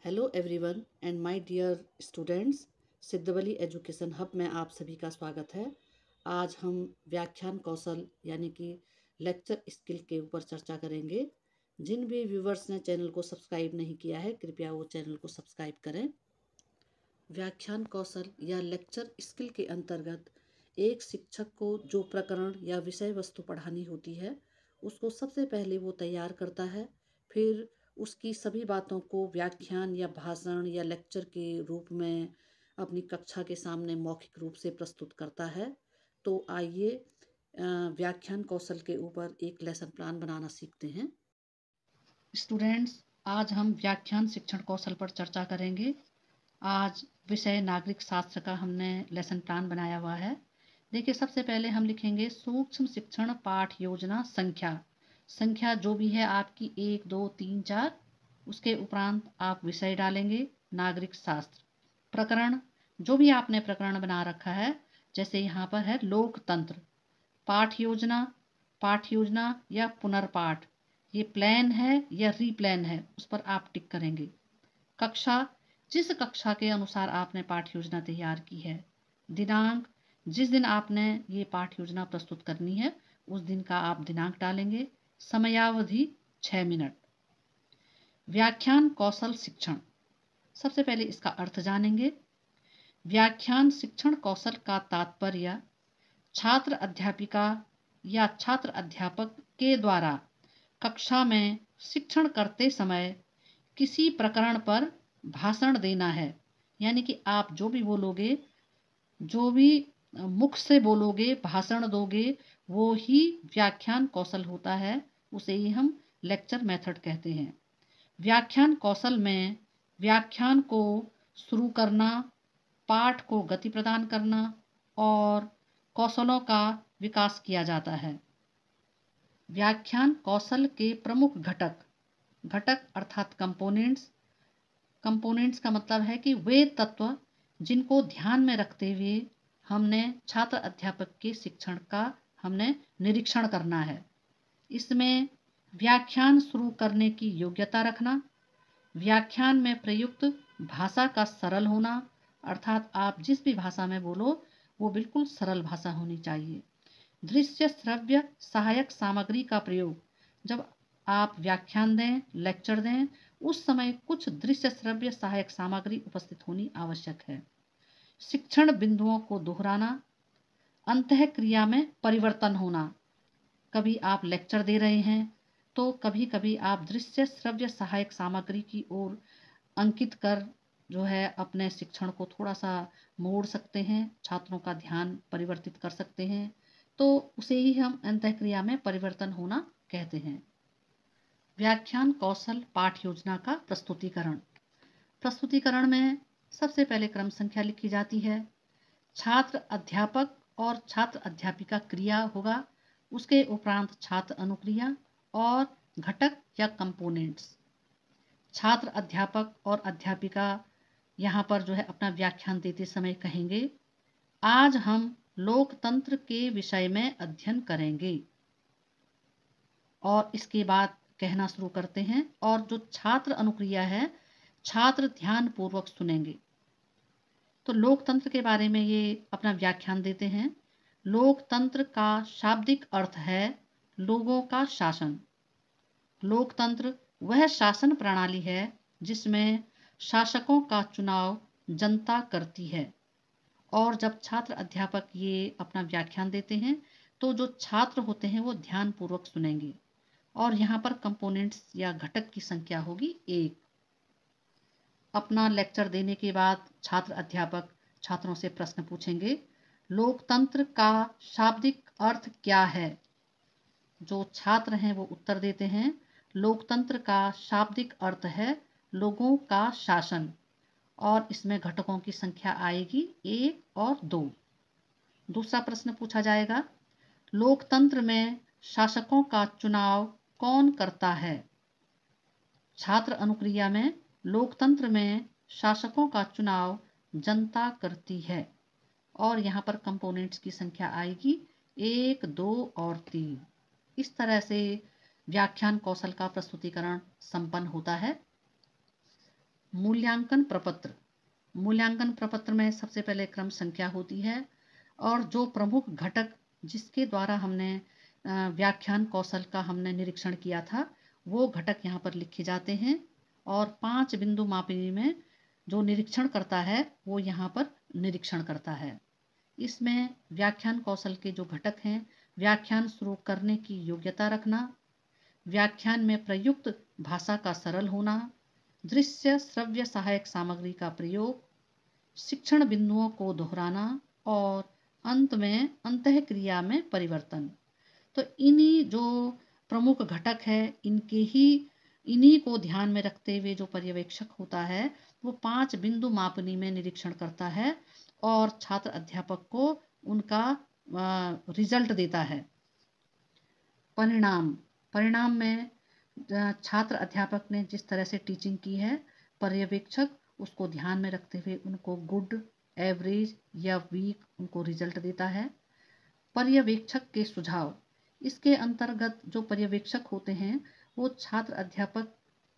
Hello everyone and my dear students, Siddhavali education hub में आप सभी का स्वागत है। आज हम व्याख्यान कौशल यानी कि लेक्चर स्किल के ऊपर चर्चा करेंगे। जिन भी व्यूवर्स ने चैनल को सब्सक्राइब नहीं किया है, कृपया वो चैनल को सब्सक्राइब करें। व्याख्यान कौशल या लेक्चर स्किल के अंतर्गत एक शिक्षक को जो प्रकरण या विषय वस्तु पढ़ानी होती है, उसको सबसे पहले वो तैयार करता है। फिर उसकी सभी बातों को व्याख्यान या भाषण या लेक्चर के रूप में अपनी कक्षा के सामने मौखिक रूप से प्रस्तुत करता है। तो आइए व्याख्यान कौशल के ऊपर एक लेसन प्लान बनाना सीखते हैं। स्टूडेंट्स, आज हम व्याख्यान शिक्षण कौशल पर चर्चा करेंगे। आज विषय नागरिक शास्त्र का हमने लेसन प्लान बनाया हुआ है। देखिए, सबसे पहले हम लिखेंगे सूक्ष्म शिक्षण पाठ योजना संख्या जो भी है आपकी 1 2 3 4। उसके उपरांत आप विषय डालेंगे नागरिक शास्त्र। प्रकरण जो भी आपने प्रकरण बना रखा है, जैसे यहाँ पर है लोकतंत्र। पाठ योजना या पुनर्पाठ, ये प्लान है या रीप्लान है, उस पर आप टिक करेंगे। कक्षा, जिस कक्षा के अनुसार आपने पाठ योजना तैयार की है। दिनांक, जिस दिन आपने ये पाठ योजना प्रस्तुत करनी है उस दिन का आप दिनांक डालेंगे। समयावधि 6 मिनट। व्याख्यान कौशल शिक्षण, सबसे पहले इसका अर्थ जानेंगे। व्याख्यान शिक्षण कौशल का तात्पर्य छात्र अध्यापिका या छात्र अध्यापक के द्वारा कक्षा में शिक्षण करते समय किसी प्रकरण पर भाषण देना है। यानी कि आप जो भी बोलोगे, जो भी मुख से बोलोगे, भाषण दोगे, वो ही व्याख्यान कौशल होता है। उसे ही हम लेक्चर मेथड कहते हैं। व्याख्यान कौशल में व्याख्यान को शुरू करना, पाठ को गति प्रदान करना और कौशलों का विकास किया जाता है। व्याख्यान कौशल के प्रमुख घटक अर्थात कंपोनेंट्स का मतलब है कि वे तत्व जिनको ध्यान में रखते हुए हमने छात्र अध्यापक के शिक्षण का हमने निरीक्षण करना है। इसमें व्याख्यान शुरू करने की योग्यता रखना, व्याख्यान में प्रयुक्त भाषा का सरल होना, अर्थात आप जिस भी भाषा में बोलो वो बिल्कुल सरल भाषा होनी चाहिए। दृश्य श्रव्य सहायक सामग्री का प्रयोग, जब आप व्याख्यान दें, लेक्चर दें, उस समय कुछ दृश्य श्रव्य सहायक सामग्री उपस्थित होनी आवश्यक है। शिक्षण बिंदुओं को दोहराना, अंतः क्रिया में परिवर्तन होना। कभी आप लेक्चर दे रहे हैं तो कभी कभी आप दृश्य श्रव्य सहायक सामग्री की ओर अंकित कर जो है अपने शिक्षण को थोड़ा सा मोड़ सकते हैं, छात्रों का ध्यान परिवर्तित कर सकते हैं। तो उसे ही हम अंतःक्रिया में परिवर्तन होना कहते हैं। व्याख्यान कौशल पाठ योजना का प्रस्तुतिकरण में सबसे पहले क्रम संख्या लिखी जाती है। छात्र अध्यापक और छात्र अध्यापिका क्रिया होगा, उसके उपरांत छात्र अनुक्रिया और घटक या कंपोनेंट्स। छात्र अध्यापक और अध्यापिका यहाँ पर जो है अपना व्याख्यान देते समय कहेंगे, आज हम लोकतंत्र के विषय में अध्ययन करेंगे, और इसके बाद कहना शुरू करते हैं। और जो छात्र अनुक्रिया है, छात्र ध्यान पूर्वक सुनेंगे। तो लोकतंत्र के बारे में ये अपना व्याख्यान देते हैं। लोकतंत्र का शाब्दिक अर्थ है लोगों का शासन। लोकतंत्र वह शासन प्रणाली है जिसमें शासकों का चुनाव जनता करती है। और जब छात्र अध्यापक ये अपना व्याख्यान देते हैं तो जो छात्र होते हैं वो ध्यान पूर्वक सुनेंगे। और यहाँ पर कंपोनेंट्स या घटक की संख्या होगी 1। अपना लेक्चर देने के बाद छात्र अध्यापक छात्रों से प्रश्न पूछेंगे, लोकतंत्र का शाब्दिक अर्थ क्या है? जो छात्र हैं वो उत्तर देते हैं, लोकतंत्र का शाब्दिक अर्थ है लोगों का शासन। और इसमें घटकों की संख्या आएगी 1 और 2। दूसरा प्रश्न पूछा जाएगा, लोकतंत्र में शासकों का चुनाव कौन करता है? छात्र अनुक्रिया में लोकतंत्र में शासकों का चुनाव जनता करती है। और यहाँ पर कंपोनेंट्स की संख्या आएगी 1 2 और 3। इस तरह से व्याख्यान कौशल का प्रस्तुतिकरण संपन्न होता है। मूल्यांकन प्रपत्र। मूल्यांकन प्रपत्र में सबसे पहले क्रम संख्या होती है और जो प्रमुख घटक जिसके द्वारा हमने व्याख्यान कौशल का हमने निरीक्षण किया था वो घटक यहाँ पर लिखे जाते हैं और 5 बिंदु मापनी में जो निरीक्षण करता है वो यहाँ पर निरीक्षण करता है। इसमें व्याख्यान कौशल के जो घटक हैं, व्याख्यान शुरू करने की योग्यता रखना, व्याख्यान में प्रयुक्त भाषा का सरल होना, दृश्य श्रव्य सहायक सामग्री का प्रयोग, शिक्षण बिंदुओं को दोहराना और अंत में अंतःक्रिया में परिवर्तन। तो इन्हीं जो प्रमुख घटक है इन्हीं को ध्यान में रखते हुए जो पर्यवेक्षक होता है वो 5 बिंदु मापनी में निरीक्षण करता है और छात्र अध्यापक को उनका रिजल्ट देता है। परिणाम में छात्र अध्यापक ने जिस तरह से टीचिंग की है पर्यवेक्षक उसको ध्यान में रखते हुए उनको गुड, एवरेज या वीक उनको रिजल्ट देता है। पर्यवेक्षक के सुझाव, इसके अंतर्गत जो पर्यवेक्षक होते हैं वो छात्र अध्यापक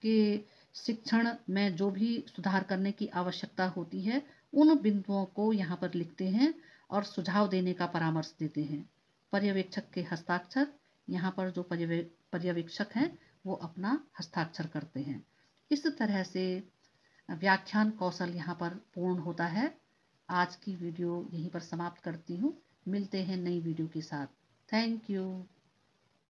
के शिक्षण में जो भी सुधार करने की आवश्यकता होती है उन बिंदुओं को यहाँ पर लिखते हैं और सुझाव देने का परामर्श देते हैं। पर्यवेक्षक के हस्ताक्षर, यहाँ पर जो पर्यवेक्षक हैं वो अपना हस्ताक्षर करते हैं। इस तरह से व्याख्यान कौशल यहाँ पर पूर्ण होता है। आज की वीडियो यहीं पर समाप्त करती हूँ। मिलते हैं नई वीडियो के साथ। Thank you.